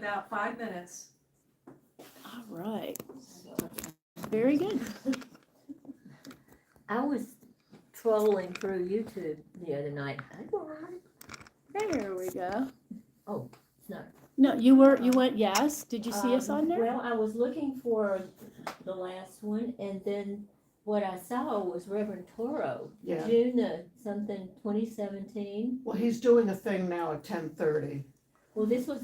about 5 minutes. All right. Very good. I was trolling through YouTube the other night. There we go. Oh, no. No, you went yes. Did you see us on there? Well, I was looking for the last one, and then what I saw was Reverend Toro, Yeah. June the something 2017. Well, he's doing a thing now at 10:30. Well, this was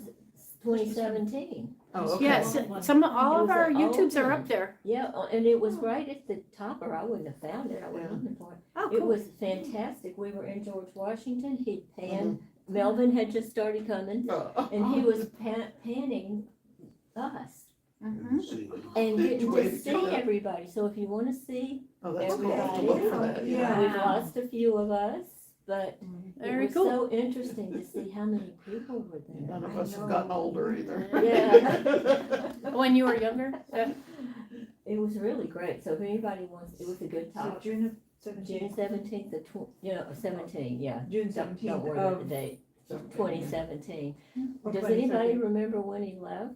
2017. Oh, okay. Yes. All of our YouTubes are up there. Yeah, and it was right at the top, or I wouldn't have found it. I wasn't looking for it. Oh, It cool. was fantastic. We were in George Washington. He'd panned. Melvin had just started coming, and he was panning us Mhm. and getting Way to to see go. everybody. So if you want to see Oh, that's cool. everybody, Look for that. Yeah. we've lost a few of us, but Very it was cool. so interesting to see how many people were there. None of I us have know. gotten older either. Yeah. When you were younger? Yeah. It was really great. So if anybody wants, it was a good So talk. June of June 17th. 17th, 17, yeah. June Don't 17th worry about the of date. 2017. Or Does anybody 2017. remember when he left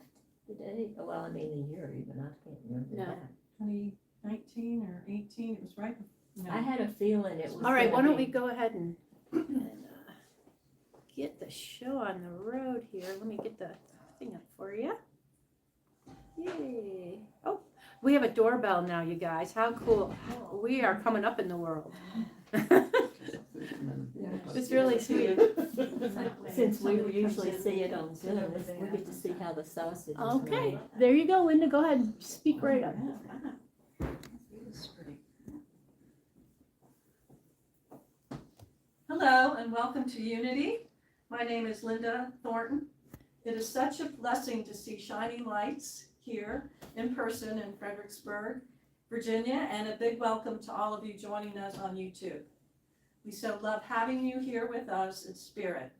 the date? Well, I mean the year even. I can't remember No. that. 2019 or 18, it was right. No. I had a feeling it was. All right. Why gonna don't we be- go ahead and get the show on the road here? Let me get the thing up for you. Yay! Oh, we have a doorbell now, you guys. How cool! We are coming up in the world. It's really sweet. Since we usually see it on Zoom, we get to see how the sausage is Okay, made. there you go, Linda. Go ahead and speak right up. Hello and welcome to Unity. My name is Linda Thornton. It is such a blessing to see shining lights here in person in Fredericksburg, Virginia, and a big welcome to all of you joining us on YouTube. We so love having you here with us in spirit.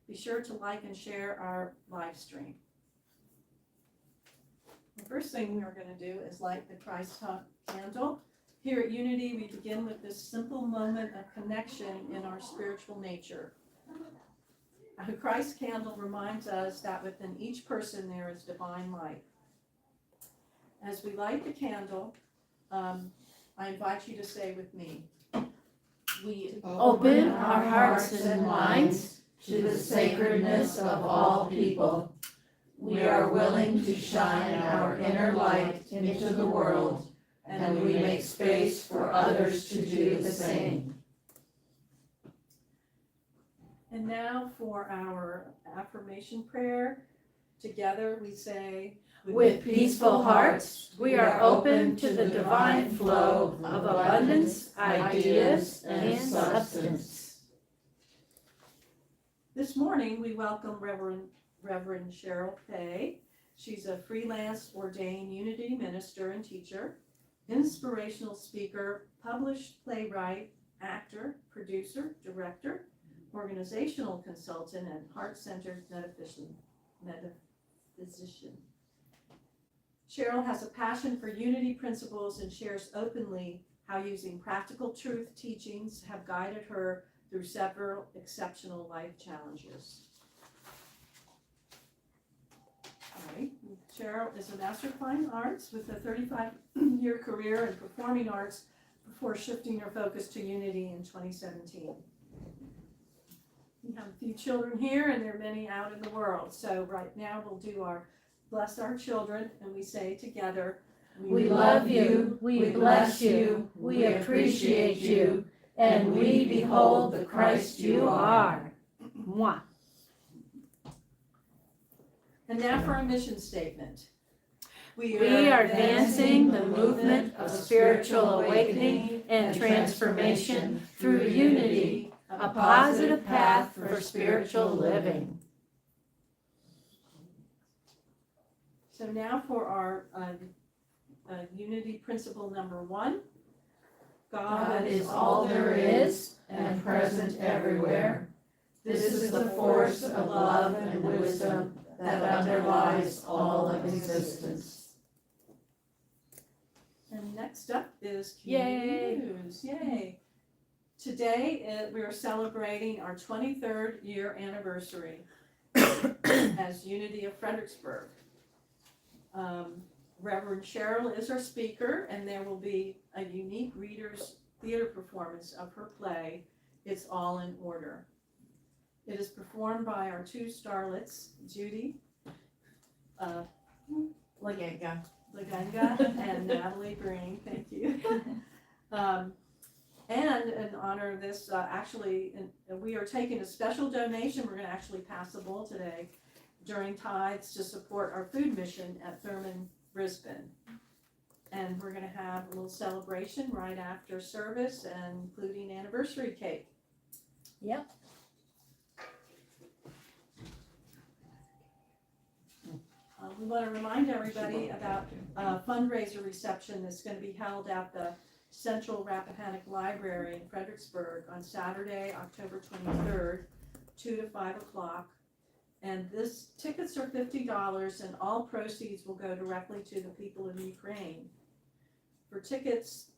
Be sure to like and share our live stream. The first thing we are going to do is light the Christ candle. Here at Unity, we begin with this simple moment of connection in our spiritual nature. The Christ candle reminds us that within each person there is divine light. As we light the candle, I invite you to say with me, we Open our hearts and minds to the sacredness of all people. We are willing to shine our inner light into the world, and we make space for others to do the same. And now for our affirmation prayer. Together we say, with peaceful hearts. We are open to the divine flow of abundance, ideas, and substance. This morning we welcome Reverend Cheryl Fay. She's a freelance ordained Unity minister and teacher, inspirational speaker, published playwright, actor, producer, director, organizational consultant, and heart-centered metaphysician. Cheryl has a passion for unity principles and shares openly how using practical truth teachings have guided her through several exceptional life challenges. All right. Cheryl is a Master of Fine Arts with a 35-year career in performing arts before shifting her focus to unity in 2017. We have a few children here and there are many out in the world. So right now we'll do our bless our children, and we say together, We love you, we bless you, we appreciate you, and we behold the Christ you are. Mwah. And now for our mission statement. We are advancing the movement of spiritual awakening and transformation through unity, a positive path for spiritual living. So now for our unity principle number 1. God is all there is and present everywhere. This is the force of love and wisdom that underlies all of existence. And next up is Yay. community news. Yay! Today we are celebrating our 23rd year anniversary. as Unity of Fredericksburg. Reverend Cheryl is our speaker, and there will be a unique reader's theater performance of her play, It's All in Order. It is performed by our two starlets, Judy Laganga. Laganga and Natalie Green, thank you. And in honor of this, we are taking a special donation. We're gonna actually pass a bowl today during tithes to support our food mission at Thurman, Brisbane. And we're gonna have a little celebration right after service, and including anniversary cake. Yep. We want to remind everybody about a fundraiser reception that's going to be held at the Central Rappahannock Library in Fredericksburg on Saturday, October 23rd, 2 to 5 o'clock. And tickets are $50, and all proceeds will go directly to the people of Ukraine. For tickets,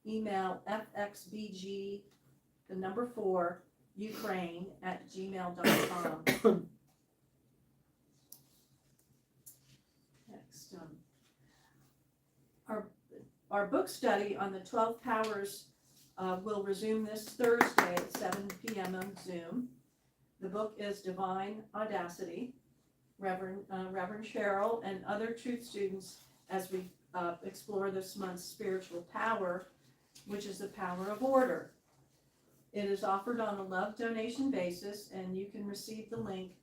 email fxbg4Ukraine@gmail.com. Next, our book study on the 12 Powers will resume this Thursday at 7 p.m. on Zoom. The book is Divine Audacity. Reverend Cheryl and other truth students, as we explore this month's spiritual power, which is the power of order. It is offered on a love donation basis, and you can receive the link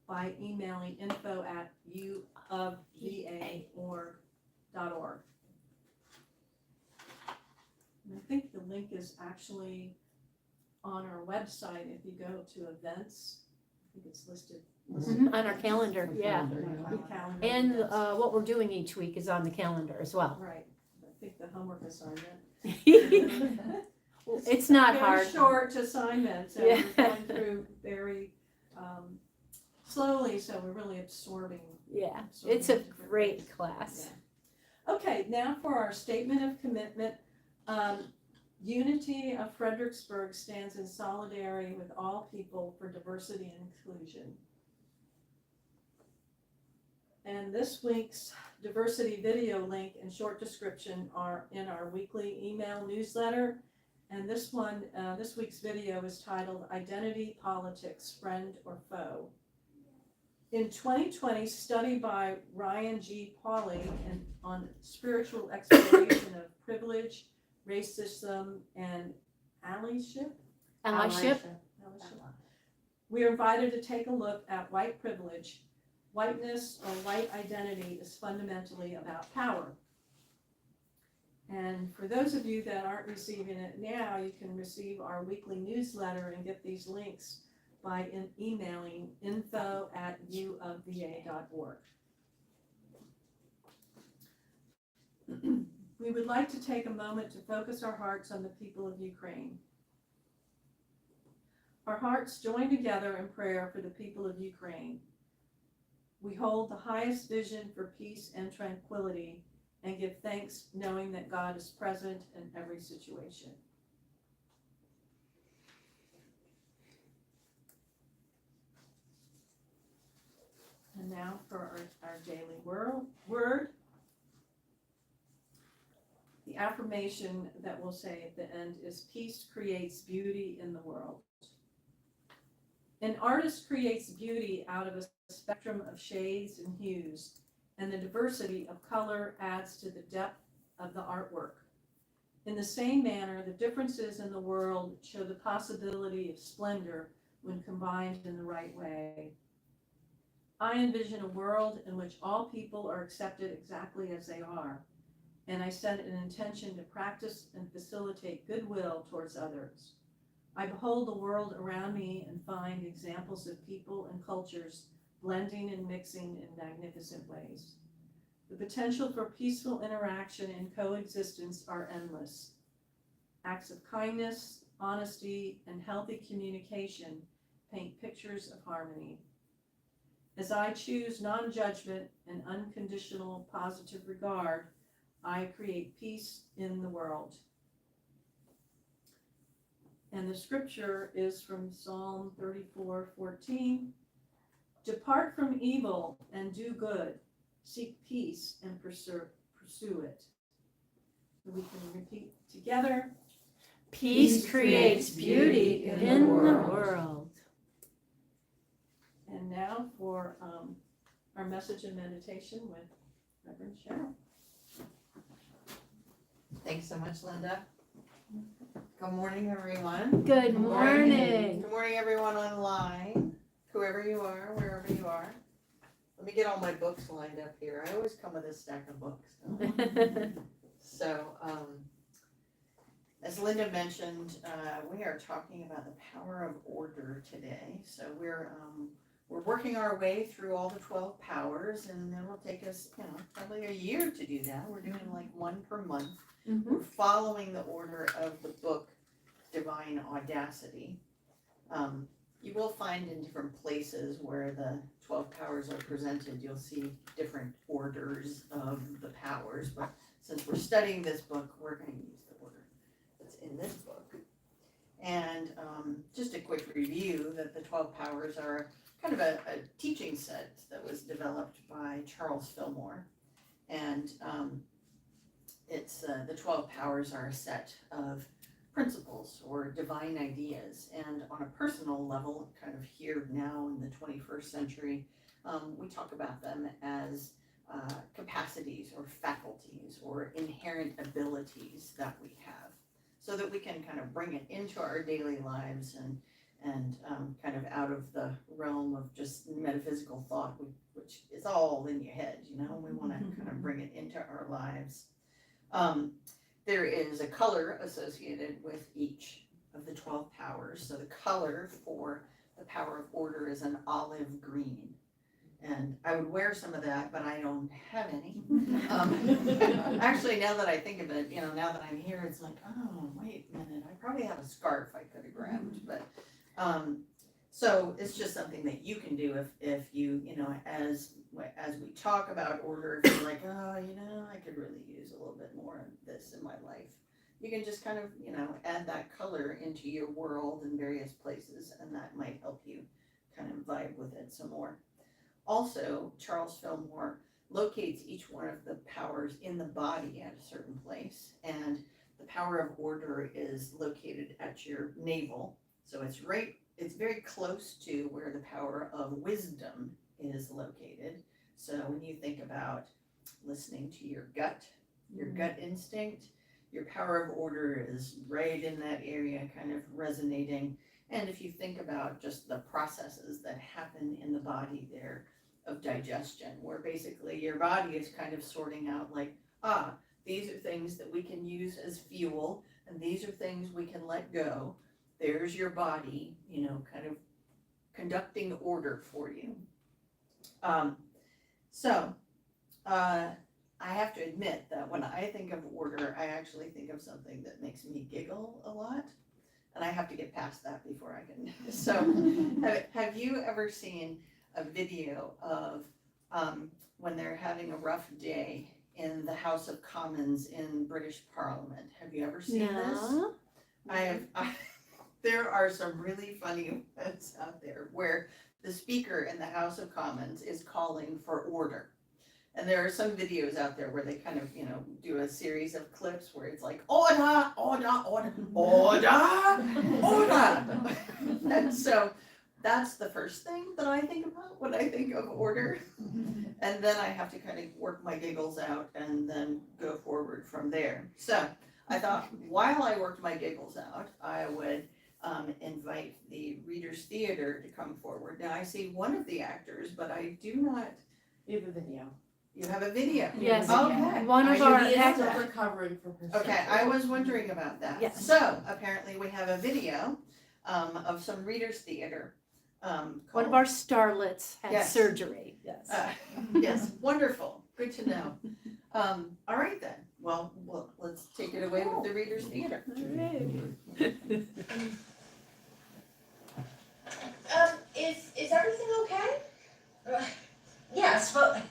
by emailing info@uofva.org. And I think the link is actually on our website. If you go to events, I think it's listed. On our calendar, yeah. on our calendar. And what we're doing each week is on the calendar as well. Right, I think the homework assignment. It's not hard. Very short assignments, and Yeah. we're going through very slowly, so we're really absorbing. Yeah, it's a great class. Yeah. Okay, now for our statement of commitment. Unity of Fredericksburg stands in solidarity with all people for diversity and inclusion. And this week's diversity video link and short description are in our weekly email newsletter. And this week's video is titled Identity Politics, Friend or Foe. In 2020, study by Ryan G. Pauley on spiritual exploration of privilege, racism, and allyship. We are invited to take a look at white privilege. Whiteness or white identity is fundamentally about power. And for those of you that aren't receiving it now, you can receive our weekly newsletter and get these links by emailing info@uofva.org. We would like to take a moment to focus our hearts on the people of Ukraine. Our hearts join together in prayer for the people of Ukraine. We hold the highest vision for peace and tranquility and give thanks knowing that God is present in every situation. And now for our daily word. The affirmation that we'll say at the end is peace creates beauty in the world. An artist creates beauty out of a spectrum of shades and hues, and the diversity of color adds to the depth of the artwork. In the same manner, the differences in the world show the possibility of splendor when combined in the right way. I envision a world in which all people are accepted exactly as they are, and I set an intention to practice and facilitate goodwill towards others. I behold the world around me and find examples of people and cultures blending and mixing in magnificent ways. The potential for peaceful interaction and coexistence are endless. Acts of kindness, honesty, and healthy communication paint pictures of harmony. As I choose non-judgment and unconditional positive regard, I create peace in the world. And the scripture is from Psalm 34:14. Depart from evil and do good. Seek peace and pursue it. So we can repeat together. Peace creates beauty in the world. And now for our message and meditation with Reverend Cheryl. Thanks so much, Linda. Good morning, everyone. Good morning. Good morning, everyone online, whoever you are, wherever you are. Let me get all my books lined up here. I always come with a stack of books. So, as Linda mentioned, we are talking about the power of order today. So we're working our way through all the 12 powers, and then it'll take us, probably a year to do that. We're doing like one per month. Mhm. We're following the order of the book Divine Audacity. You will find in different places where the 12 powers are presented, you'll see different orders of the powers, but since we're studying this book, we're going to use the order that's in this book. And just a quick review that the 12 powers are kind of a teaching set that was developed by Charles Fillmore. And it's the 12 powers are a set of principles or divine ideas, and on a personal level, kind of here now in the 21st century, we talk about them as capacities or faculties or inherent abilities that we have, so that we can kind of bring it into our daily lives and kind of out of the realm of just metaphysical thought, which is all in your head, we want to kind of bring it into our lives. There is a color associated with each of the 12 powers. So the color for the power of order is an olive green. And I would wear some of that, but I don't have any. Actually, now that I think of it, now that I'm here, it's like, oh, wait a minute, I probably have a scarf I could have grabbed. But so it's just something that you can do if you, as we talk about order, if you're like, oh, I could really use a little bit more of this in my life. You can just kind of, add that color into your world in various places, and that might help you kind of vibe with it some more. Also, Charles Fillmore locates each one of the powers in the body at a certain place, and the power of order is located at your navel. So it's very close to where the power of wisdom is located. So when you think about listening to your gut instinct, your power of order is right in that area, kind of resonating. And if you think about just the processes that happen in the body there of digestion, where basically your body is kind of sorting out like, these are things that we can use as fuel, and these are things we can let go. There's your body, kind of conducting order for you. I have to admit that when I think of order, I actually think of something that makes me giggle a lot, and I have to get past that before I can. So have you ever seen a video of when they're having a rough day in the House of Commons in British Parliament? Have you ever seen this? I have. There are some really funny ones out there where the speaker in the House of Commons is calling for order. And there are some videos out there where they kind of, do a series of clips where it's like, order, order, order, order, order. And so that's the first thing that I think about when I think of order. And then I have to kind of work my giggles out and then go forward from there. So I thought while I worked my giggles out, I would invite the Reader's Theater to come forward. Now I see one of the actors, but I do not. You have a video. You have a video? Yes. Okay. One of our He is still actors. recovering from her. Okay, I was wondering about that. Yes. So apparently we have a video of some Reader's Theater. One of our starlets had Yes. surgery. Yes. Yes, wonderful. Good to know. All right then. Well, let's take it away with the Reader's Theater. Is everything okay? Yes, but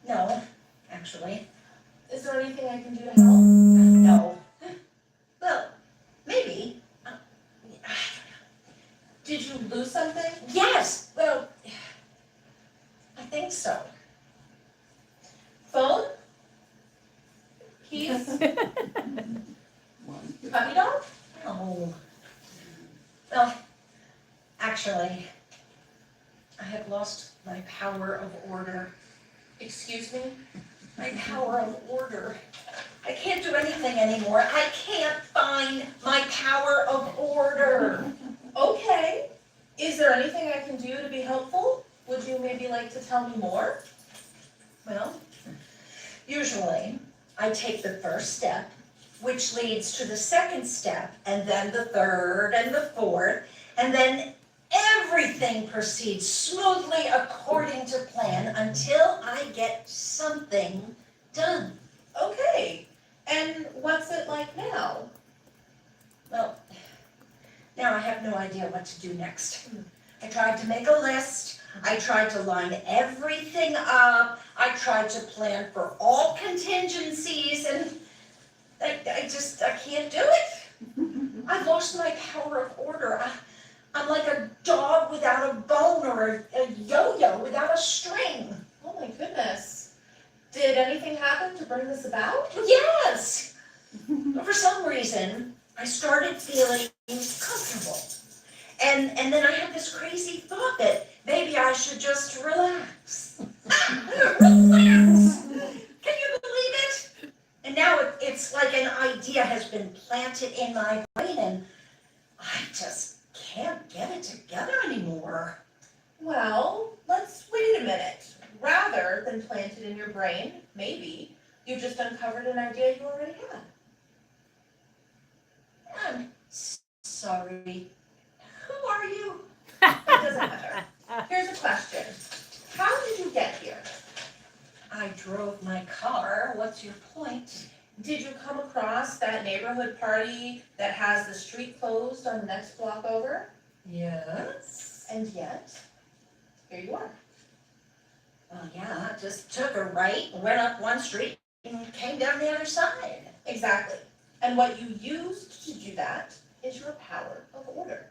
no, actually. Is there anything I can do to help? No. Well, maybe. Did you lose something? Yes. Well, So, phone, keys, puppy dog? No. Well, actually, I have lost my power of order. Excuse me? My power of order. I can't do anything anymore. I can't find my power of order. Okay. Is there anything I can do to be helpful? Would you maybe like to tell me more? Well, usually I take the first step, which leads to the second step, and then the third and the fourth, and then everything proceeds smoothly according to plan until I get something done. Okay, and what's it like now? Well, now I have no idea what to do next. I tried to make a list, I tried to line everything up, I tried to plan for all contingencies, and I can't do it. I've lost my power of order. I'm like a dog without a bone or a yo-yo without a string. Oh my goodness. Did anything happen to bring this about? Yes! For some reason, I started feeling comfortable. And then I had this crazy thought that maybe I should just relax. Relax! Can you believe it? And now it's like an idea has been planted in my brain and I just can't get it together anymore. Well, let's wait a minute. Rather than plant it in your brain, maybe you just uncovered an idea you already had. I'm sorry. Who are you? It doesn't matter. Here's a question. How did you get here? I drove my car. What's your point? Did you come across that neighborhood party that has the street closed on the next block over? Yes. And yet, here you are. Well, yeah, I just took a right, went up one street, and came down the other side. Exactly. And what you used to do that is your power of order.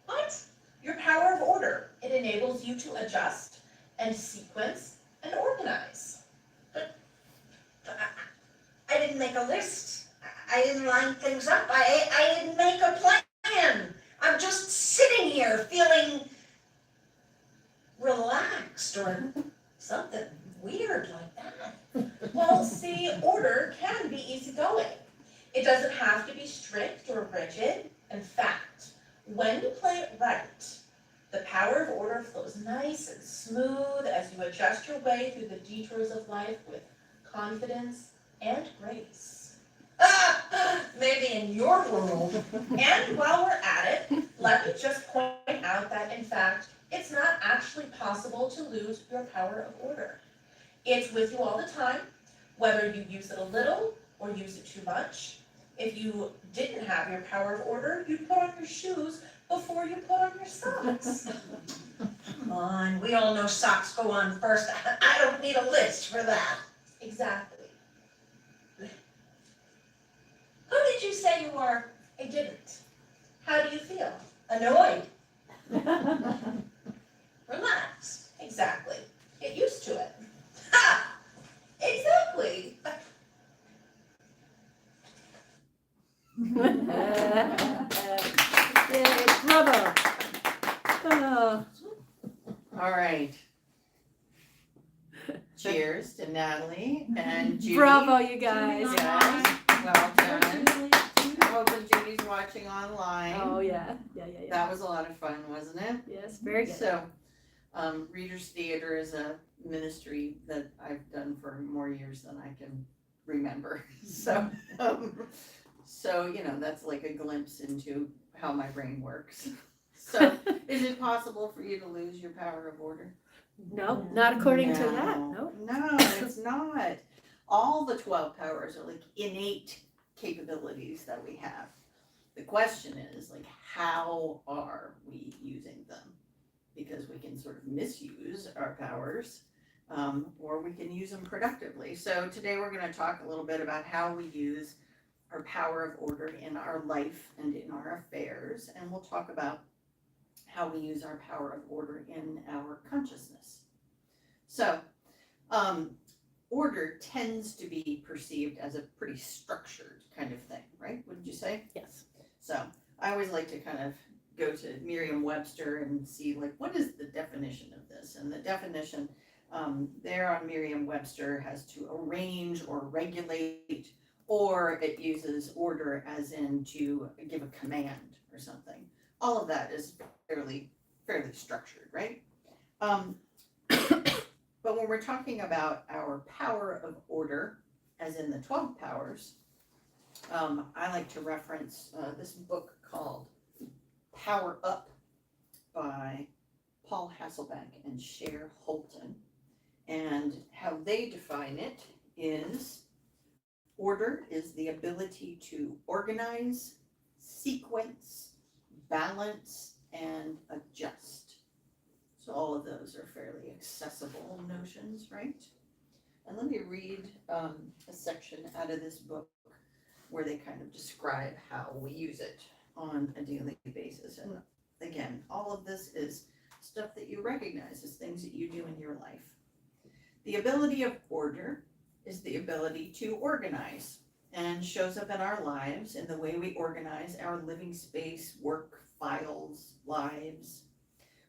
What? Your power of order. It enables you to adjust and sequence and organize. I didn't make a list. I didn't line things up. I didn't make a plan. I'm just sitting here feeling relaxed or something weird like that. Well, see, order can be easygoing. It doesn't have to be strict or rigid. In fact, when you play it right, the power of order flows nice and smooth as you adjust your way through the detours of life with confidence and grace. Maybe in your world. And while we're at it, let me just point out that, in fact, it's not actually possible to lose your power of order. It's with you all the time, whether you use it a little or use it too much. If you didn't have your power of order, you'd put on your shoes before you put on your socks. Come on, we all know socks go on first. I don't need a list for that. Exactly. Who did you say you were? I didn't. How do you feel? Annoyed. Relax. Exactly. Get used to it. Ha! Exactly. Yay, bravo. Oh, All right. Cheers to Natalie and Judy. bravo, you guys. Yes, well done. I hope that Judy's watching online. Oh, yeah. That was a lot of fun, wasn't it? Yes, very good. So, Reader's Theater is a ministry that I've done for more years than I can remember. So, you know, that's like a glimpse into how my brain works. So, is it possible for you to lose your power of order? No, not according to that, no. No, it's not. All the 12 powers are like innate capabilities that we have. The question is, like, how are we using them? Because we can sort of misuse our powers, or we can use them productively. So today we're going to talk a little bit about how we use our power of order in our life and in our affairs, and we'll talk about how we use our power of order in our consciousness. So, order tends to be perceived as a pretty structured kind of thing, right? Wouldn't you say? Yes. So, I always like to kind of go to Merriam-Webster and see like, what is the definition of this? And the definition there on Merriam-Webster has to arrange or regulate, or it uses order as in to give a command or something. All of that is fairly structured, right? But when we're talking about our power of order, as in the 12 powers, I like to reference this book called Power Up by Paul Hasselbeck and Cher Holton. And how they define it is order is the ability to organize, sequence, balance, and adjust. So all of those are fairly accessible notions, right? And let me read a section out of this book where they kind of describe how we use it on a daily basis. And again, all of this is stuff that you recognize as things that you do in your life. The ability of order is the ability to organize and shows up in our lives in the way we organize our living space, work, files, lives.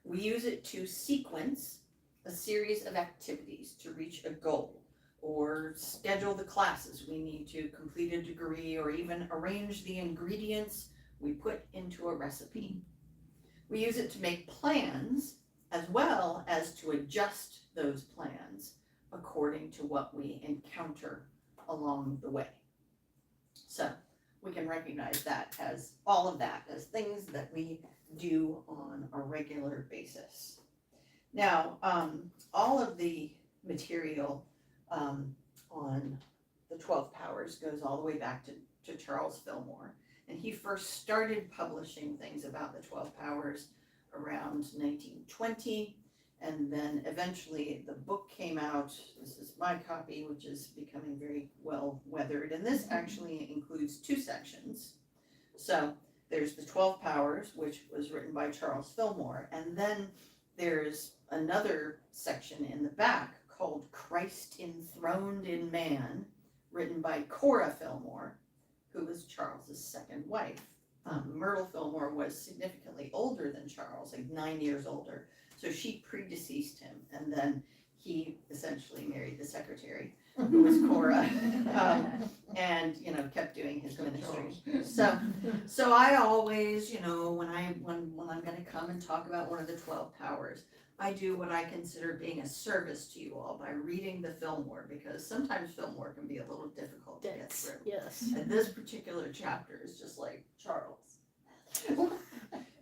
We use it to sequence a series of activities to reach a goal or schedule the classes we need to complete a degree or even arrange the ingredients we put into a recipe. We use it to make plans as well as to adjust those plans according to what we encounter along the way. So we can recognize that as all of that as things that we do on a regular basis. Now, all of the material on the 12 powers goes all the way back to Charles Fillmore. And he first started publishing things about the 12 powers around 1920. And then eventually the book came out. This is my copy, which is becoming very well weathered. And this actually includes 2 sections. So there's the 12 powers, which was written by Charles Fillmore. And then there's another section in the back called Christ Enthroned in Man, written by Cora Fillmore, who was Charles's second wife. Myrtle Fillmore was significantly older than Charles, like 9 years older. So she predeceased him, and then he essentially married the secretary, who was Cora, and kept doing his ministry. So I always, when I'm going to come and talk about one of the 12 powers, I do what I consider being a service to you all by reading the Fillmore, because sometimes Fillmore can be a little difficult to get through. Yes. And this particular chapter is just like Charles.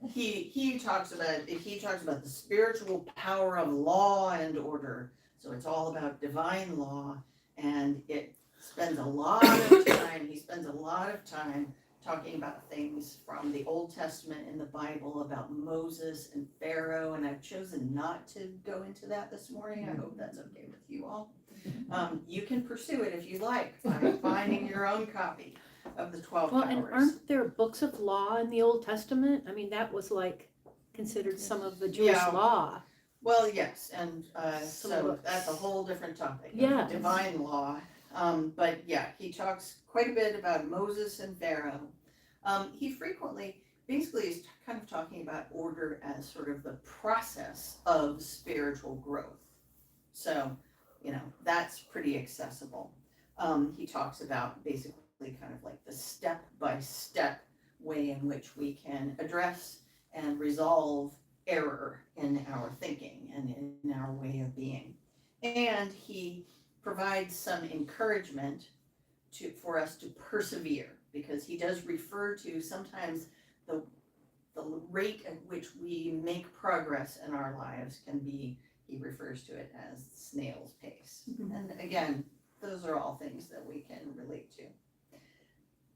He talks about the spiritual power of law and order. So it's all about divine law, and it spends a lot of time. He spends a lot of time talking about things from the Old Testament in the Bible about Moses and Pharaoh, and I've chosen not to go into that this morning. I hope that's okay with you all. You can pursue it if you like by finding your own copy of the 12 Well, powers. and aren't there books of law in the Old Testament? I mean, that was like considered some of the Jewish Yeah. law. Well, yes, and Some so books. that's a whole different topic. Yeah. Divine law. But yeah, he talks quite a bit about Moses and Pharaoh. He frequently basically is kind of talking about order as sort of the process of spiritual growth. So, that's pretty accessible. He talks about basically kind of like the step-by-step way in which we can address and resolve error in our thinking and in our way of being. And he provides some encouragement for us to persevere, because he does refer to sometimes the rate at which we make progress in our lives can be, he refers to it as snail's pace. And again, those are all things that we can relate to.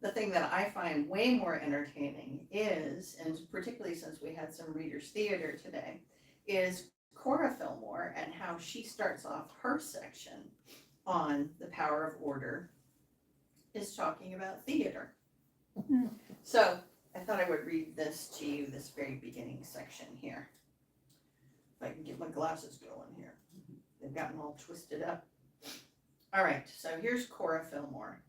The thing that I find way more entertaining is, and particularly since we had some readers' theater today, is Cora Fillmore and how she starts off her section on the power of order is talking about theater. So I thought I would read this to you, this very beginning section here. If I can get my glasses going here. They've gotten all twisted up. All right, so here's Cora Fillmore.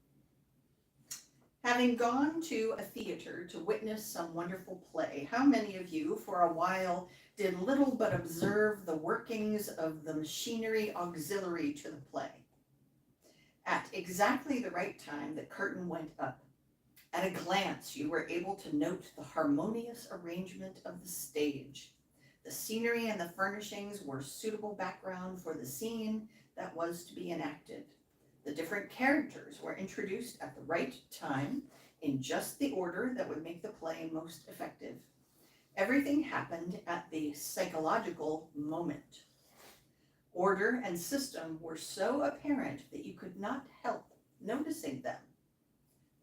Having gone to a theater to witness some wonderful play, how many of you, for a while, did little but observe the workings of the machinery auxiliary to the play? At exactly the right time, the curtain went up. At a glance, you were able to note the harmonious arrangement of the stage. The scenery and the furnishings were suitable background for the scene that was to be enacted. The different characters were introduced at the right time in just the order that would make the play most effective. Everything happened at the psychological moment. Order and system were so apparent that you could not help noticing them.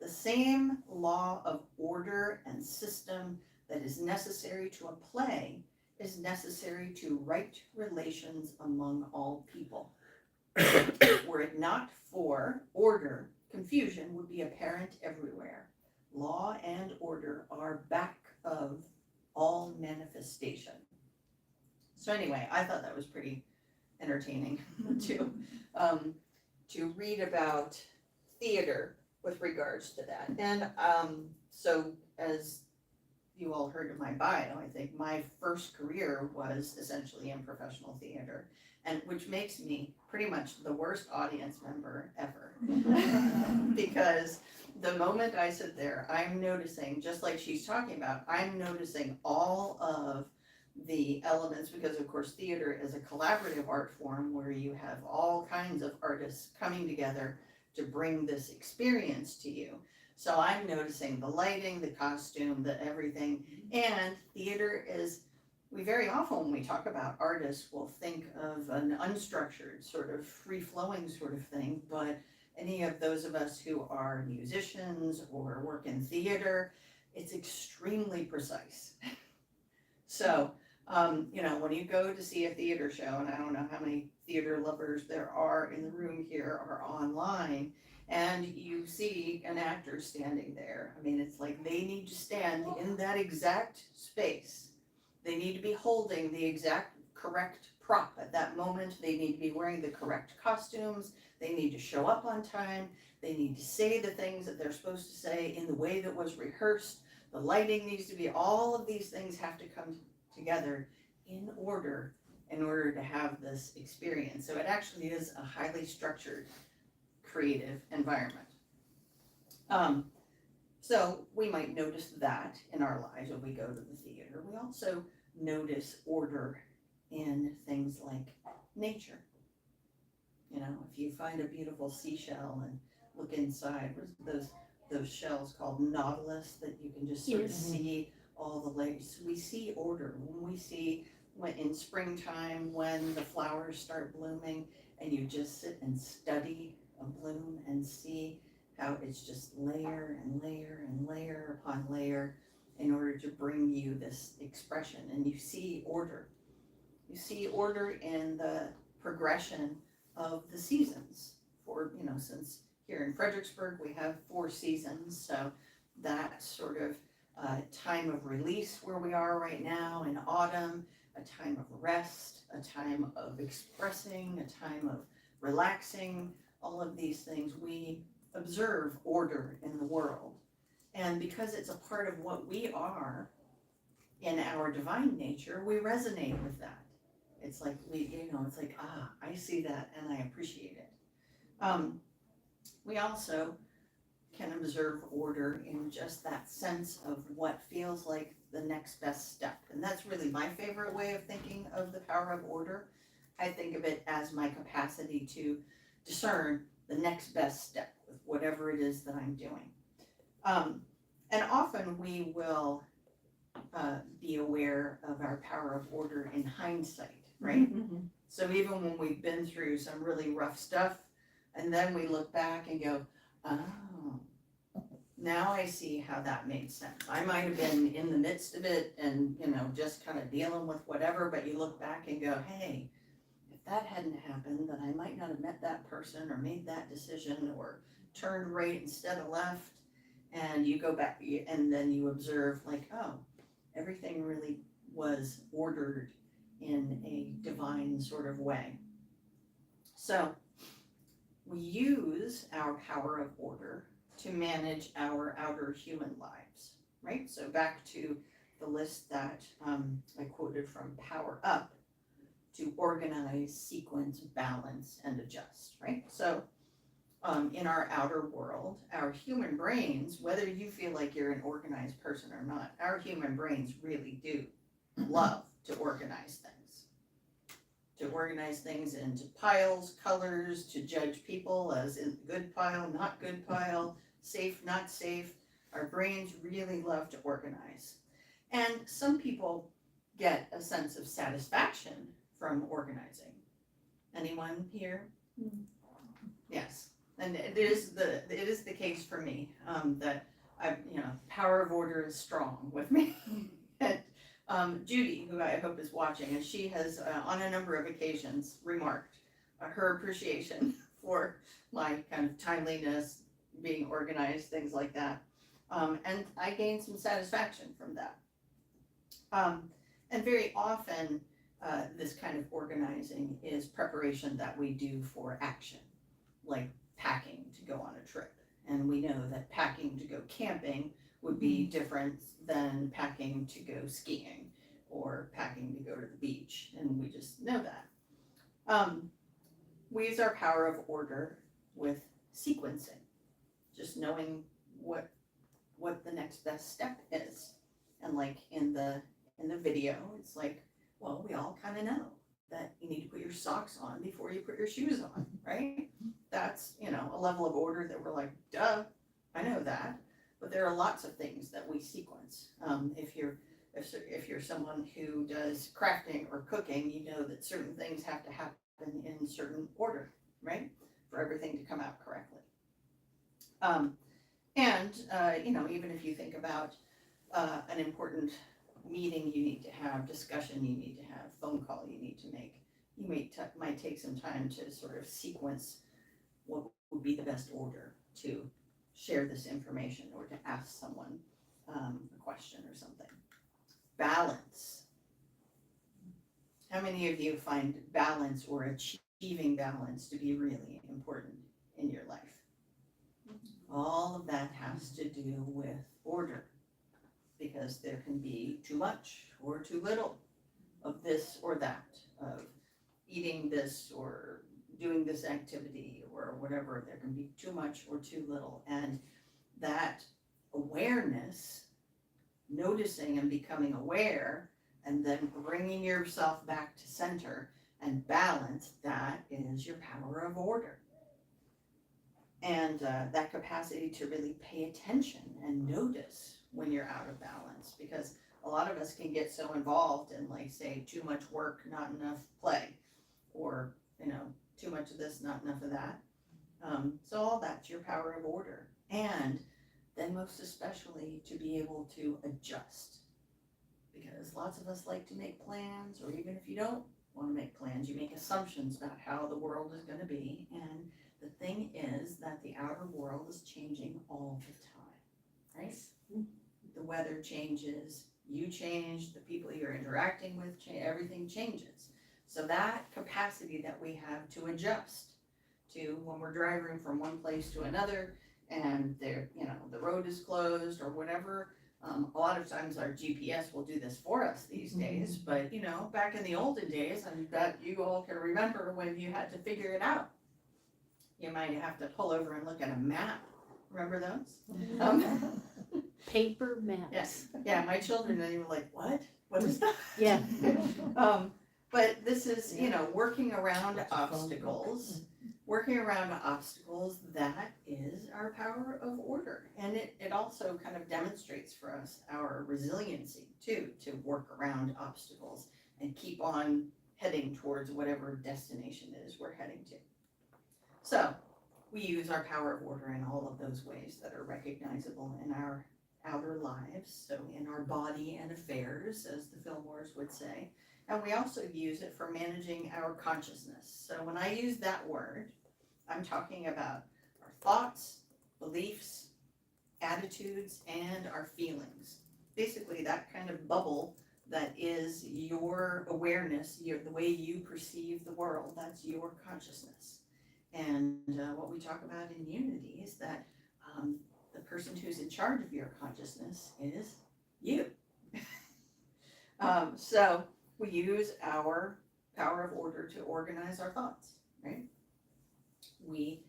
The same law of order and system that is necessary to a play is necessary to right relations among all people. Were it not for order, confusion would be apparent everywhere. Law and order are back of all manifestation. So anyway, I thought that was pretty entertaining to read about theater with regards to that. And so as you all heard in my bio, I think my first career was essentially in professional theater, and which makes me pretty much the worst audience member ever. Because the moment I sit there, I'm noticing, just like she's talking about, I'm noticing all of the elements, because of course theater is a collaborative art form where you have all kinds of artists coming together to bring this experience to you. So I'm noticing the lighting, the costume, the everything. And theater is, we very often when we talk about artists, we'll think of an unstructured sort of free-flowing sort of thing, but any of those of us who are musicians or work in theater, it's extremely precise. So, when you go to see a theater show, and I don't know how many theater lovers there are in the room here or online, and you see an actor standing there, I mean, it's like they need to stand in that exact space. They need to be holding the exact correct prop at that moment. They need to be wearing the correct costumes. They need to show up on time. They need to say the things that they're supposed to say in the way that was rehearsed. The lighting needs to be, all of these things have to come together in order to have this experience. So it actually is a highly structured, creative environment. So we might notice that in our lives when we go to the theater. We also notice order in things like nature. If you find a beautiful seashell and look inside, what's those shells called nautilus that you can just sort of see all the layers. We see order when we see in springtime when the flowers start blooming, and you just sit and study a bloom and see how it's just layer and layer and layer upon layer in order to bring you this expression. And you see order. You see order in the progression of the seasons. Since here in Fredericksburg we have 4 seasons, so that sort of time of release where we are right now in autumn, a time of rest, a time of expressing, a time of relaxing, all of these things, we observe order in the world. And because it's a part of what we are in our divine nature, we resonate with that. It's like I see that and I appreciate it. We also can observe order in just that sense of what feels like the next best step. And that's really my favorite way of thinking of the power of order. I think of it as my capacity to discern the next best step with whatever it is that I'm doing. And often we will be aware of our power of order in hindsight, right? So even when we've been through some really rough stuff, and then we look back and go, oh, now I see how that made sense. I might have been in the midst of it and, just kind of dealing with whatever, but you look back and go, hey, if that hadn't happened, then I might not have met that person or made that decision or turned right instead of left. And you go back and then you observe like, oh, everything really was ordered in a divine sort of way. So we use our power of order to manage our outer human lives, right? So back to the list that I quoted from Power Up, to organize, sequence, balance, and adjust, right? So in our outer world, our human brains, whether you feel like you're an organized person or not, our human brains really do love to organize things. To organize things into piles, colors, to judge people as in good pile, not good pile, safe, not safe. Our brains really love to organize. And some people get a sense of satisfaction from organizing. Anyone here? Yes. And it is the case for me, that power of order is strong with me. And Judy, who I hope is watching, and she has on a number of occasions remarked her appreciation for my kind of timeliness, being organized, things like that. And I gained some satisfaction from that. And very often, this kind of organizing is preparation that we do for action, like packing to go on a trip. And we know that packing to go camping would be different than packing to go skiing or packing to go to the beach, and we just know that. We use our power of order with sequencing, just knowing what the next best step is. And like in the video, it's like, well, we all kind of know that you need to put your socks on before you put your shoes on, right? That's, a level of order that we're like, duh, I know that. But there are lots of things that we sequence. If you're someone who does crafting or cooking, you know that certain things have to happen in certain order, right? For everything to come out correctly. Even if you think about an important meeting you need to have, discussion you need to have, phone call you need to make, you might take some time to sort of sequence what would be the best order to share this information or to ask someone a question or something. Balance. How many of you find balance or achieving balance to be really important in your life? All of that has to do with order, because there can be too much or too little of this or that, of eating this or doing this activity or whatever. There can be too much or too little. And that awareness, noticing and becoming aware, and then bringing yourself back to center and balance, that is your power of order. And that capacity to really pay attention and notice when you're out of balance, because a lot of us can get so involved in, like, say, too much work, not enough play, or too much of this, not enough of that. So all that's your power of order. And then most especially to be able to adjust, because lots of us like to make plans, or even if you don't want to make plans, you make assumptions about how the world is going to be. And the thing is that the outer world is changing all the time, right? The weather changes, you change, the people you're interacting with change, everything changes. So that capacity that we have to adjust to when we're driving from one place to another, and the road is closed or whatever. A lot of times our GPS will do this for us these days, but back in the olden days, I bet you all can remember when you had to figure it out. You might have to pull over and look at a map. Remember those? Paper maps. Yeah, my children, they were like, what? What is that? Yeah. But this is, working around obstacles. Working around obstacles, that is our power of order. And it also kind of demonstrates for us our resiliency too, to work around obstacles and keep on heading towards whatever destination it is we're heading to. So we use our power of order in all of those ways that are recognizable in our outer lives, so in our body and affairs, as the Fillmores would say. And we also use it for managing our consciousness. So when I use that word, I'm talking about our thoughts, beliefs, attitudes, and our feelings. Basically that kind of bubble that is your awareness, the way you perceive the world, that's your consciousness. And what we talk about in unity is that the person who's in charge of your consciousness is you. So we use our power of order to organize our thoughts, right? We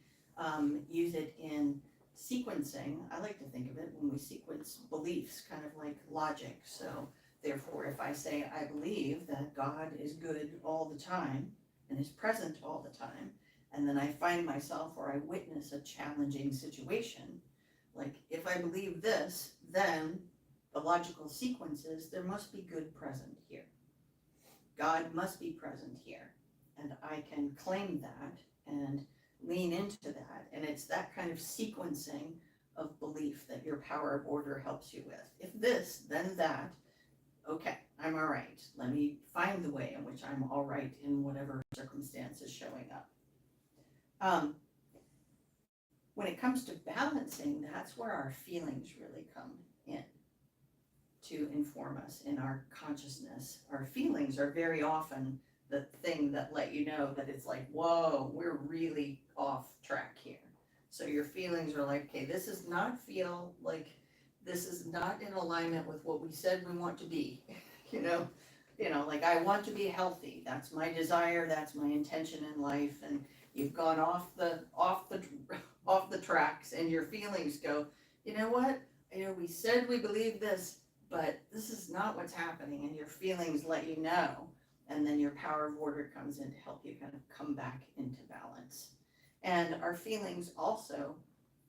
use it in sequencing. I like to think of it when we sequence beliefs, kind of like logic. So therefore, if I say I believe that God is good all the time and is present all the time, and then I find myself or I witness a challenging situation, like if I believe this, then the logical sequence is there must be good present here. God must be present here. And I can claim that and lean into that. And it's that kind of sequencing of belief that your power of order helps you with. If this, then that, okay, I'm all right. Let me find the way in which I'm all right in whatever circumstance is showing up. When it comes to balancing, that's where our feelings really come in to inform us in our consciousness. Our feelings are very often the thing that let you know that it's like, whoa, we're really off track here. So your feelings are like, okay, this is not in alignment with what we said we want to be. you know, like I want to be healthy. That's my desire. That's my intention in life. And you've gone off the tracks, and your feelings go, you know what? We said we believe this, but this is not what's happening. And your feelings let you know. And then your power of order comes in to help you kind of come back into balance. And our feelings also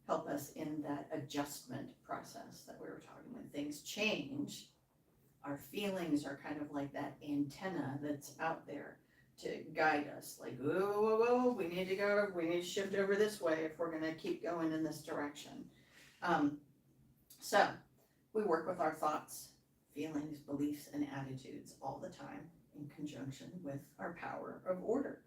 help us in that adjustment process that we were talking about. When things change, our feelings are kind of like that antenna that's out there to guide us. Like, whoa, we need to shift over this way if we're gonna keep going in this direction. So we work with our thoughts, feelings, beliefs, and attitudes all the time in conjunction with our power of order.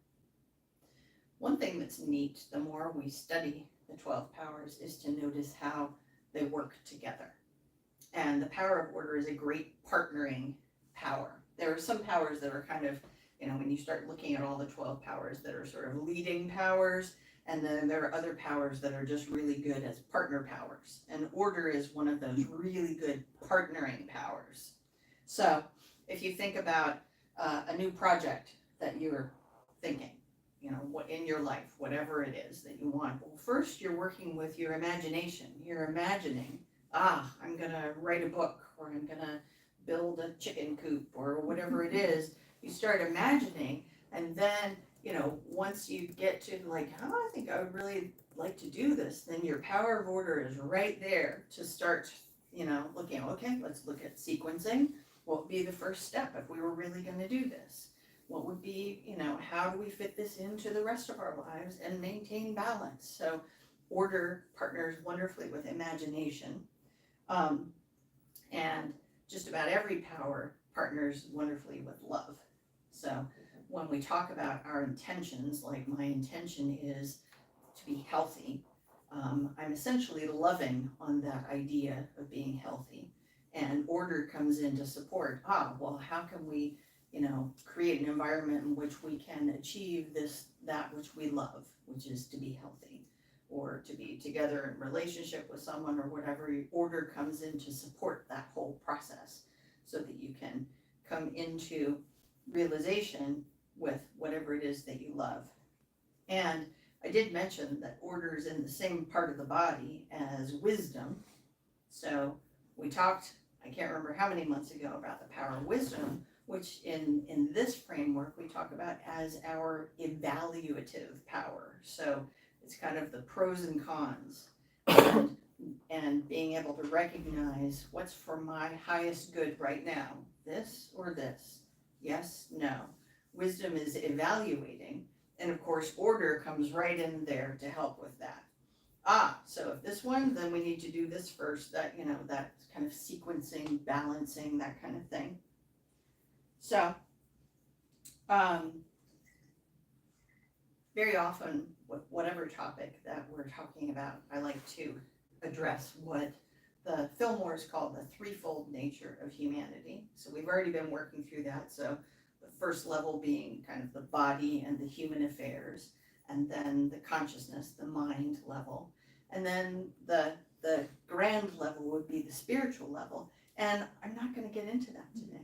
One thing that's neat, the more we study the 12 powers, is to notice how they work together. And the power of order is a great partnering power. There are some powers that are kind of, when you start looking at all the 12 powers that are sort of leading powers, and then there are other powers that are just really good as partner powers. And order is one of those really good partnering powers. So if you think about a new project that you're thinking, what in your life, whatever it is that you want. Well, first you're working with your imagination. You're imagining, I'm gonna write a book, or I'm gonna build a chicken coop, or whatever it is. You start imagining, and then, once you get to like, I think I would really like to do this, then your power of order is right there to start, looking, okay, let's look at sequencing. What would be the first step if we were really going to do this? What would be, how do we fit this into the rest of our lives and maintain balance? So order partners wonderfully with imagination. And just about every power partners wonderfully with love. So when we talk about our intentions, like my intention is to be healthy, I'm essentially loving on that idea of being healthy. And order comes in to support, well, how can we, create an environment in which we can achieve that which we love, which is to be healthy, or to be together in relationship with someone, or whatever. Order comes in to support that whole process so that you can come into realization with whatever it is that you love. And I did mention that order is in the same part of the body as wisdom. So we talked, I can't remember how many months ago, about the power of wisdom, which in this framework we talk about as our evaluative power. So it's kind of the pros and cons, and being able to recognize what's for my highest good right now, this or this, yes, no. Wisdom is evaluating, and of course order comes right in there to help with that. So if this one, then we need to do this first, that, that kind of sequencing, balancing, that kind of thing. So, very often, with whatever topic that we're talking about, I like to address what the Fillmore is called the threefold nature of humanity. So we've already been working through that. So the first level being kind of the body and the human affairs, and then the consciousness, the mind level. And then the grand level would be the spiritual level. And I'm not going to get into that today.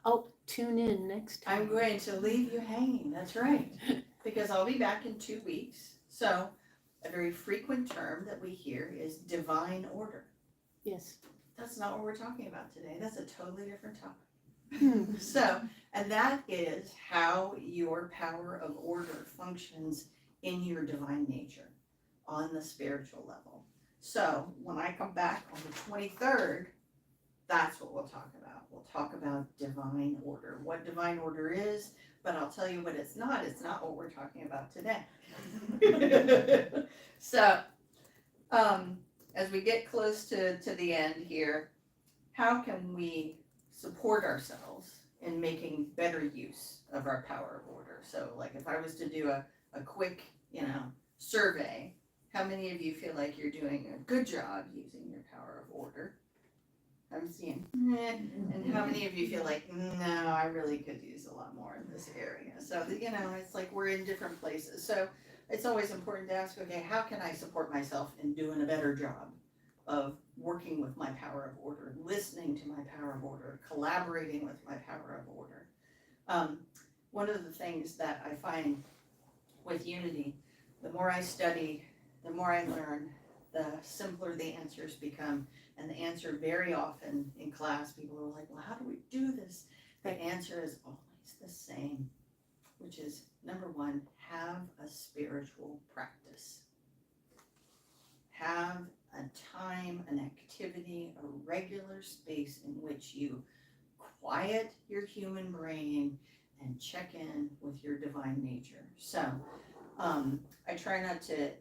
Oh, tune in next time. I'm going to leave you hanging, that's right. Because I'll be back in 2 weeks. So a very frequent term that we hear is divine order. Yes. That's not what we're talking about today. That's a totally different topic. Hmm. So, and that is how your power of order functions in your divine nature on the spiritual level. So when I come back on the 23rd, that's what we'll talk about. We'll talk about divine order, what divine order is, but I'll tell you what it's not. It's not what we're talking about today. So, as we get close to the end here, how can we support ourselves in making better use of our power of order? So like if I was to do a quick, survey, how many of you feel like you're doing a good job using your power of order? I'm seeing, and how many of you feel like, no, I really could use a lot more in this area? So, it's like we're in different places. So it's always important to ask, okay, how can I support myself in doing a better job of working with my power of order, listening to my power of order, collaborating with my power of order? One of the things that I find with unity, the more I study, the more I learn, the simpler the answers become. And the answer very often in class, people are like, well, how do we do this? The answer is always the same, which is number one, have a spiritual practice. Have a time, an activity, a regular space in which you quiet your human brain and check in with your divine nature. So I try not to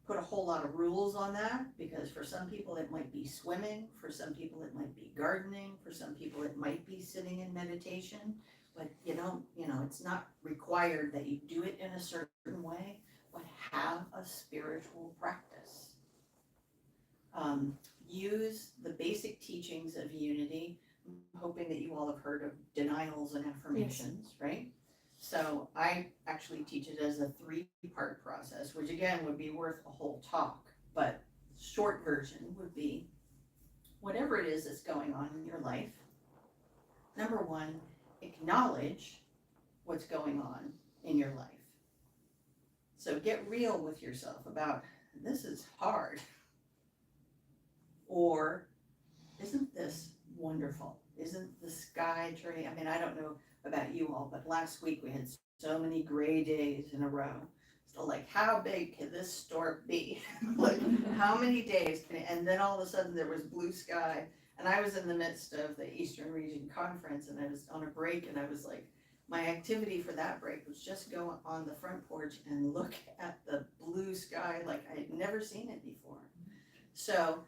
put a whole lot of rules on that, because for some people it might be swimming, for some people it might be gardening, for some people it might be sitting in meditation, but it's not required that you do it in a certain way, but have a spiritual practice. Use the basic teachings of unity. I'm hoping that you all have heard of denials and affirmations, right? So I actually teach it as a 3-part process, which again would be worth a whole talk, but short version would be whatever it is that's going on in your life. Number one, acknowledge what's going on in your life. So get real with yourself about, this is hard. Or, isn't this wonderful? Isn't the sky turning? I mean, I don't know about you all, but last week we had so many gray days in a row. So like, how big can this storm be? Like, how many days can it? And then all of a sudden there was blue sky, and I was in the midst of the Eastern Region Conference, and I was on a break, and I was like, my activity for that break was just go on the front porch and look at the blue sky like I had never seen it before. So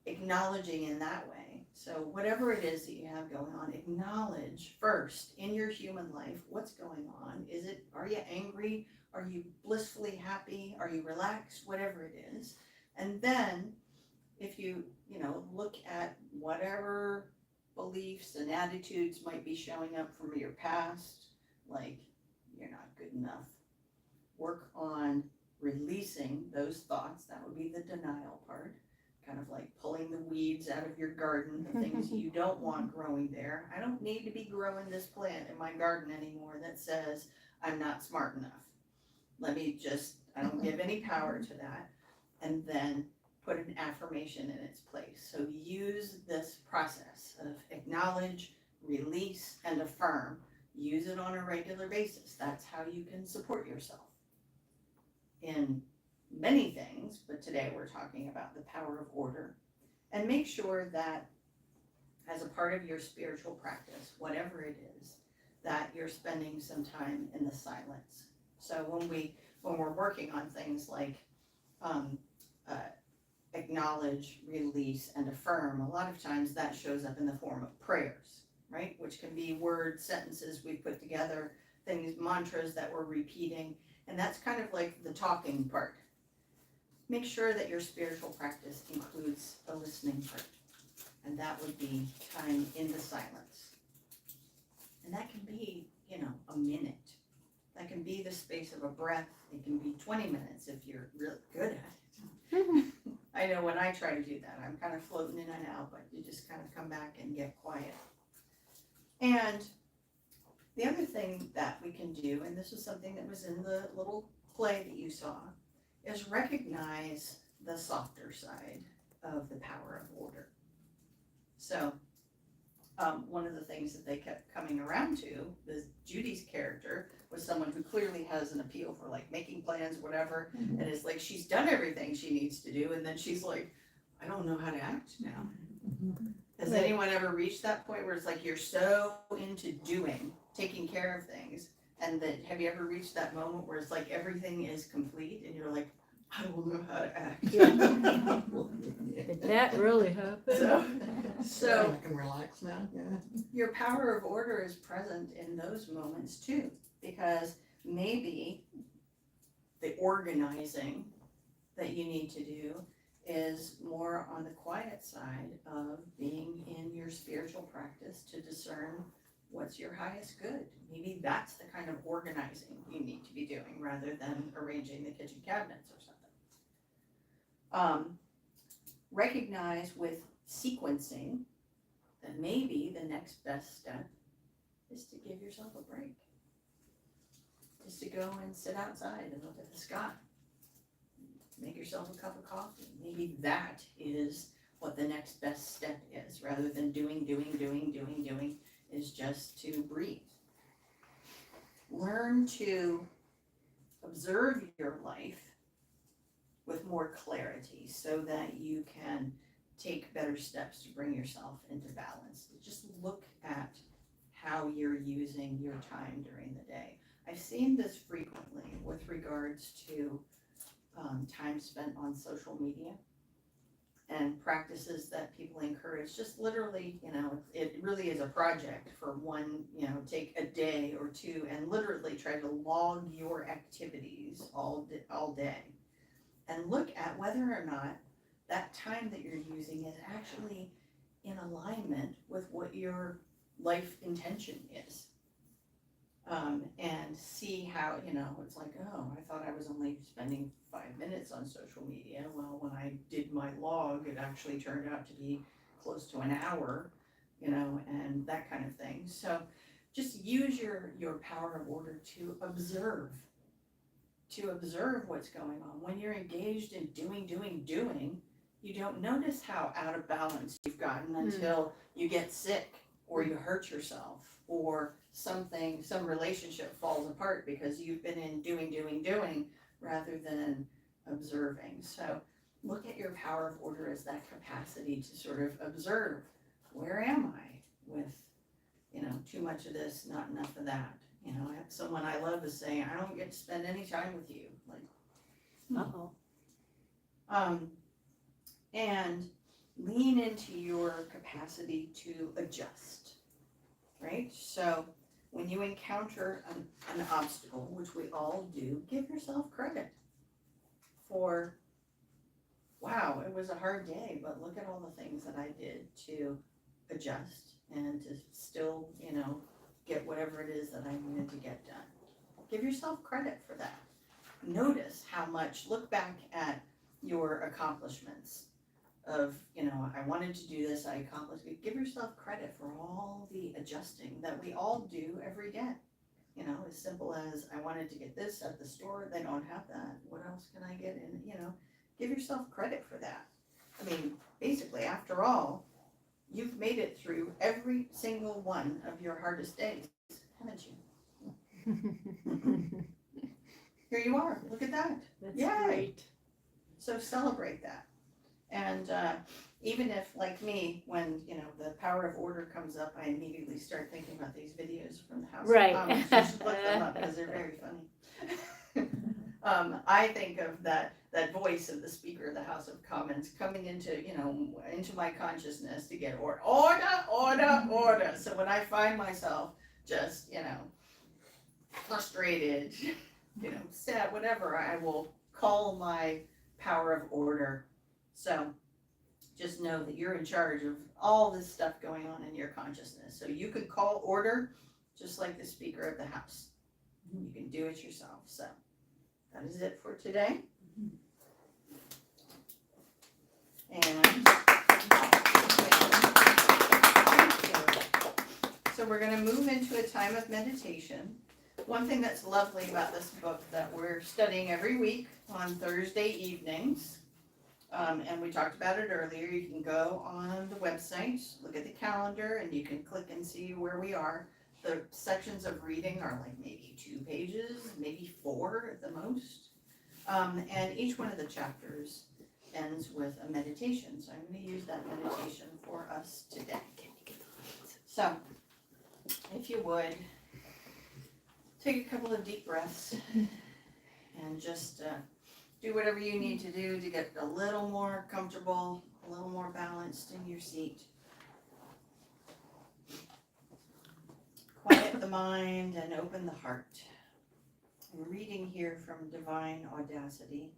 acknowledging in that way. So whatever it is that you have going on, acknowledge first in your human life what's going on. Are you angry? Are you blissfully happy? Are you relaxed? Whatever it is. And then if you look at whatever beliefs and attitudes might be showing up from your past, like you're not good enough, work on releasing those thoughts. That would be the denial part. Kind of like pulling the weeds out of your garden, the things you don't want growing there. I don't need to be growing this plant in my garden anymore that says I'm not smart enough. I don't give any power to that. And then put an affirmation in its place. So use this process of acknowledge, release, and affirm. Use it on a regular basis. That's how you can support yourself in many things, but today we're talking about the power of order. And make sure that as a part of your spiritual practice, whatever it is, that you're spending some time in the silence. So when we're working on things like acknowledge, release, and affirm, a lot of times that shows up in the form of prayers, right? Which can be words, sentences we've put together, things, mantras that we're repeating, and that's kind of like the talking part. make sure that your spiritual practice includes a listening part. And that would be time in the silence. And that can be, a minute. That can be the space of a breath. It can be 20 minutes if you're really good at it. I know when I try to do that, I'm kind of floating in and out, but you just kind of come back and get quiet. And the other thing that we can do, and this is something that was in the little play that you saw, is recognize the softer side of the power of order. So, one of the things that they kept coming around to, Judy's character, was someone who clearly has an appeal for like making plans, whatever, and it's like she's done everything she needs to do, and then she's like, I don't know how to act now. Has anyone ever reached that point where it's like you're so into doing, taking care of things, and that have you ever reached that moment where it's like everything is complete and you're like, I don't know how to act. Did that really happen? So I can relax now, yeah. your power of order is present in those moments too, because maybe the organizing that you need to do is more on the quiet side of being in your spiritual practice to discern what's your highest good. Maybe that's the kind of organizing you need to be doing rather than arranging the kitchen cabinets or something. Recognize with sequencing that maybe the next best step is to give yourself a break. Is to go and sit outside and look at the sky. Make yourself a cup of coffee. Maybe that is what the next best step is, rather than doing, is just to breathe. Learn to observe your life with more clarity so that you can take better steps to bring yourself into balance. Just look at how you're using your time during the day. I've seen this frequently with regards to time spent on social media and practices that people encourage. Just literally, it really is a project for one, take a day or two and literally try to log your activities all day and look at whether or not that time that you're using is actually in alignment with what your life intention is. And see how, it's like, oh, I thought I was only spending 5 minutes on social media. Well, when I did my log, it actually turned out to be close to an hour, and that kind of thing. So just use your power of order to observe what's going on. When you're engaged in doing, you don't notice how out of balance you've gotten until you get sick or you hurt yourself or some relationship falls apart because you've been in doing rather than observing. So look at your power of order as that capacity to sort of observe, where am I with, too much of this, not enough of that. I have someone I love is saying, I don't get to spend any time with you. Like, and lean into your capacity to adjust, right? So when you encounter an obstacle, which we all do, give yourself credit for, wow, it was a hard day, but look at all the things that I did to adjust and to still, get whatever it is that I needed to get done. Give yourself credit for that. Notice how much, look back at your accomplishments of, I wanted to do this, I accomplished it. Give yourself credit for all the adjusting that we all do every day. As simple as, I wanted to get this at the store, they don't have that. What else can I get in? Give yourself credit for that. I mean, basically, after all, you've made it through every single one of your hardest days, haven't you? Here you are, look at that. That's Yay. great. So celebrate that. And even if, like me, when, the power of order comes up, I immediately start thinking about these videos from the House Right. of Commons. You should look them up because they're very funny. I think of that voice of the Speaker of the House of Commons coming into, into my consciousness to get order. So when I find myself just, frustrated, sad, whatever, I will call my power of order. So just know that you're in charge of all this stuff going on in your consciousness. So you could call order just like the Speaker of the House. You can do it yourself. So that is it for today. And so we're going to move into a time of meditation. One thing that's lovely about this book that we're studying every week on Thursday evenings, and we talked about it earlier, you can go on the website, look at the calendar, and you can click and see where we are. The sections of reading are like maybe 2 pages, maybe 4 at the most. And each one of the chapters ends with a meditation. So I'm going to use that meditation for us today. So, if you would, take a couple of deep breaths and just do whatever you need to do to get a little more comfortable, a little more balanced in your seat. Quiet the mind and open the heart. I'm reading here from Divine Audacity.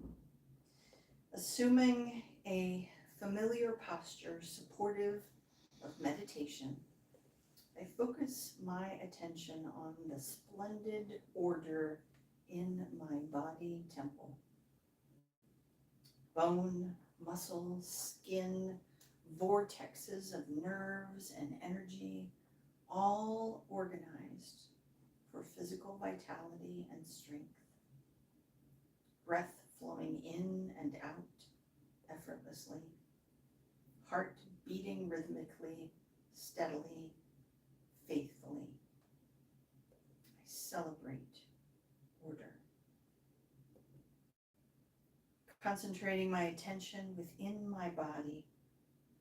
Assuming a familiar posture supportive of meditation, I focus my attention on the splendid order in my body temple. Bone, muscle, skin, vortexes of nerves and energy, all organized for physical vitality and strength. Breath flowing in and out effortlessly. Heart beating rhythmically, steadily, faithfully. I celebrate order. Concentrating my attention within my body,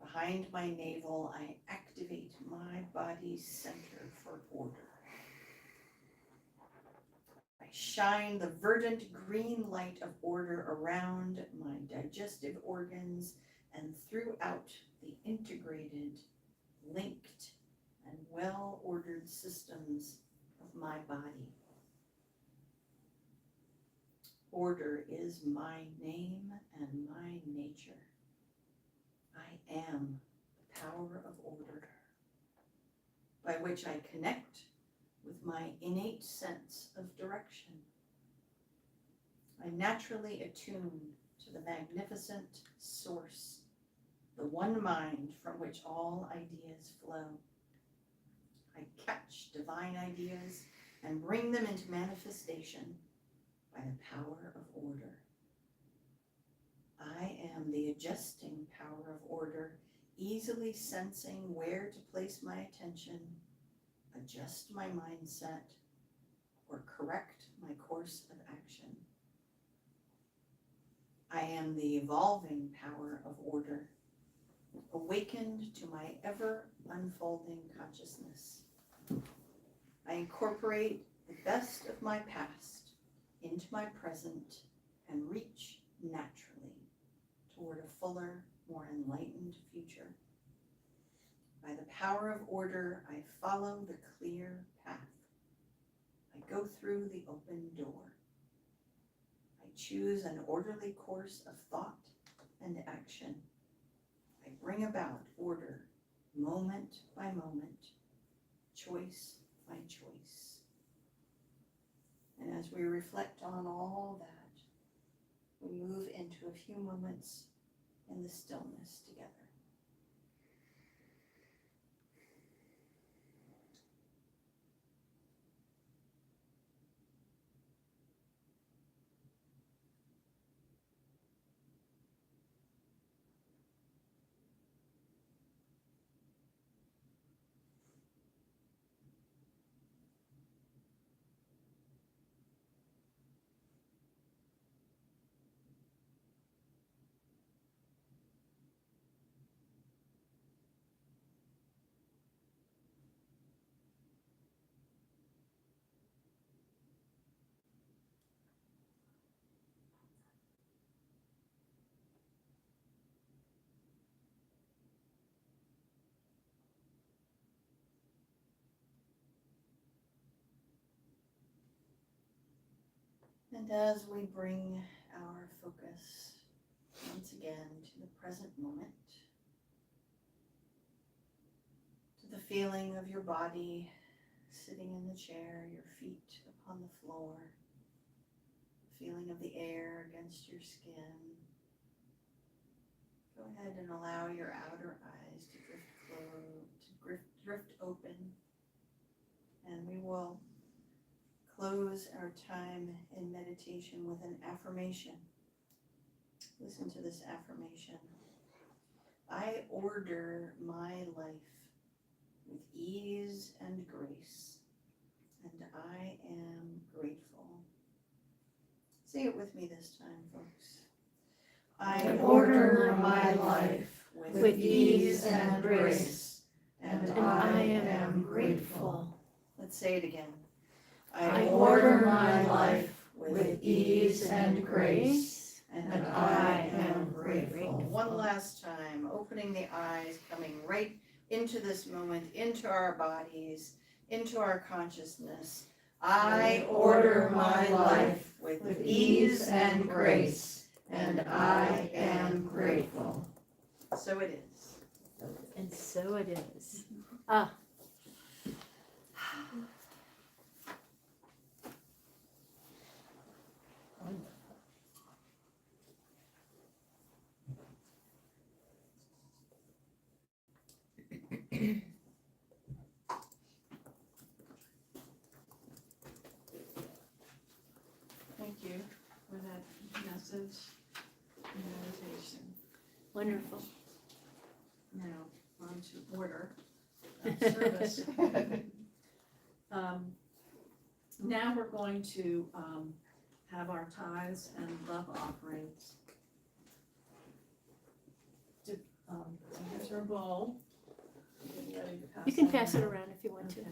behind my navel, I activate my body's center for order. I shine the verdant green light of order around my digestive organs and throughout the integrated, linked, and well-ordered systems of my body. Order is my name and my nature. I am the power of order, by which I connect with my innate sense of direction. I naturally attune to the magnificent source, the one mind from which all ideas flow. I catch divine ideas and bring them into manifestation by the power of order. I am the adjusting power of order, easily sensing where to place my attention, adjust my mindset, or correct my course of action. I am the evolving power of order, awakened to my ever unfolding consciousness. I incorporate the best of my past into my present and reach naturally toward a fuller, more enlightened future. By the power of order, I follow the clear path. I go through the open door. I choose an orderly course of thought and action. I bring about order moment by moment, choice by choice. And as we reflect on all that, we move into a few moments in the stillness together. And as we bring our focus once again to the present moment, to the feeling of your body sitting in the chair, your feet upon the floor, feeling of the air against your skin. Go ahead and allow your outer eyes to drift open, and we will close our time in meditation with an affirmation. Listen to this affirmation. I order my life with ease and grace, and I am grateful. Say it with me this time, folks. I order my life with ease and grace, and I am grateful. Let's say it again. I order my life with ease and grace, and I am grateful. One last time, opening the eyes, coming right into this moment, into our bodies, into our consciousness. I order my life with ease and grace, and I am grateful. So it is. And so it is. Ah. Thank you for that message and meditation. Wonderful. Now, on to order of service. Now we're going to have our tithes and love offerings. So here's our bowl. Getting ready to You can that pass it around. around if you want to. Okay.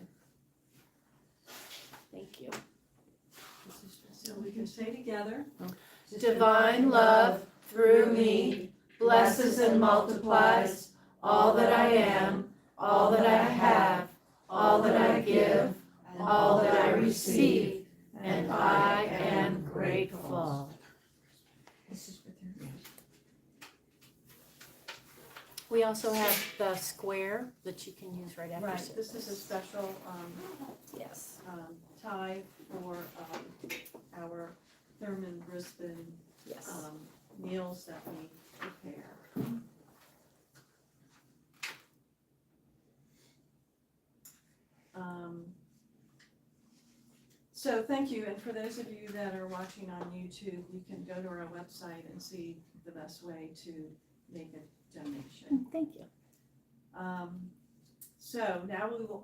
Thank you. So we can say together. Divine love through me blesses and multiplies all that I am, all that I have, all that I give, all that I receive, and I am grateful. We also have the square that you can use right after Right, service. this is a special Yes. tithe for our Thurman Brisbane Yes. meals that we prepare. So thank you, and for those of you that are watching on YouTube, you can go to our website and see the best way to make a donation. Thank you. So now we will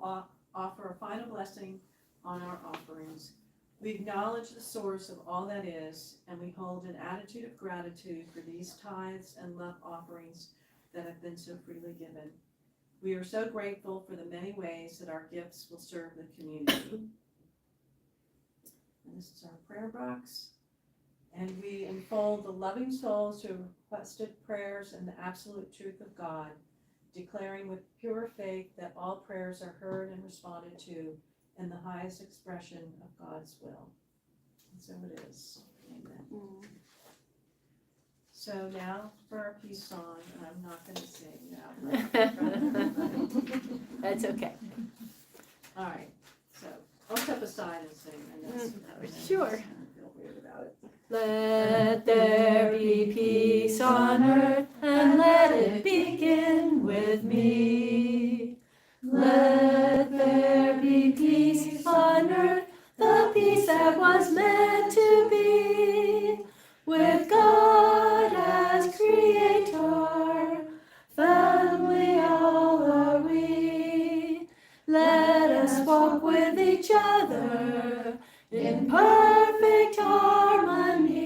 offer a final blessing on our offerings. We acknowledge the source of all that is, and we hold an attitude of gratitude for these tithes and love offerings that have been so freely given. We are so grateful for the many ways that our gifts will serve the community. And this is our prayer box. And we enfold the loving souls who requested prayers in the absolute truth of God, declaring with pure faith that all prayers are heard and responded to in the highest expression of God's will. And so it is. Amen. So now for our peace song, and I'm not going to sing now. That's okay. All right, so I'll step aside and sing, and that's. Sure. I feel weird about it. Let there be peace on earth, and let it begin with me. Let there be peace on earth, the peace that was meant to be. With God as Creator, family all are we. Let us walk with each other in perfect harmony.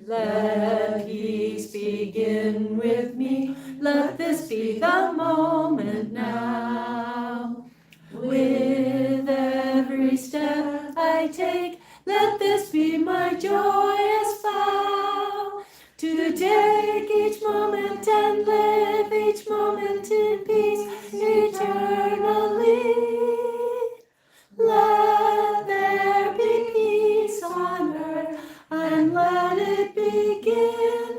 Let peace begin with me. Let this be the moment now. With every step I take, let this be my joyous vow. To take each moment and live each moment in peace eternally. Let there be peace on earth, and let it begin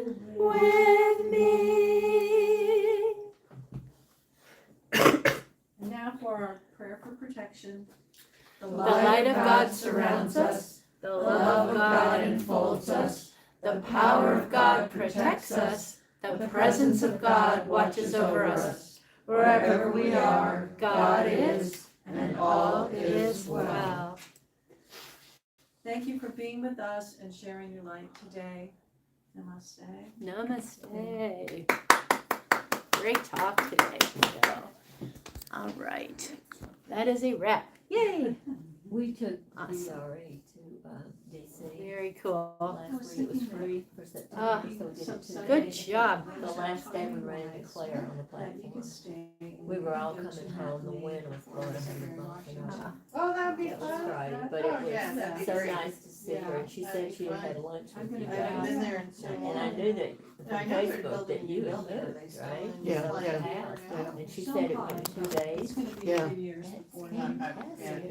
transformation. The light of God surrounds us, the love of God enfolds us, the power of God protects us, the presence of God watches over us. Wherever we are, God is, and all is well. Thank you for being with us and sharing your light today. Namaste. Namaste. Great talk today, Cheryl. All right. That is a wrap. Yay! We took Awesome. DRA to DC. Very cool. Last week it was free for Ah, September, so we did it 2 Good days. job. The last day we ran into Claire on the platform. We were all coming home, the wind was blowing 100 miles an hour. Oh, that'd be That was fun. Friday, but Oh, it yeah, that'd was be so great. nice to see her, and she said she had had lunch with you I I haven't been guys. there in so long. And I knew that I from know they're Facebook building that a new you had building, are moved, they still right? in Yeah, Selling yeah, the house. yeah. And she said it was in 2 days. It's gonna be Yeah. 2 years That's before. fantastic.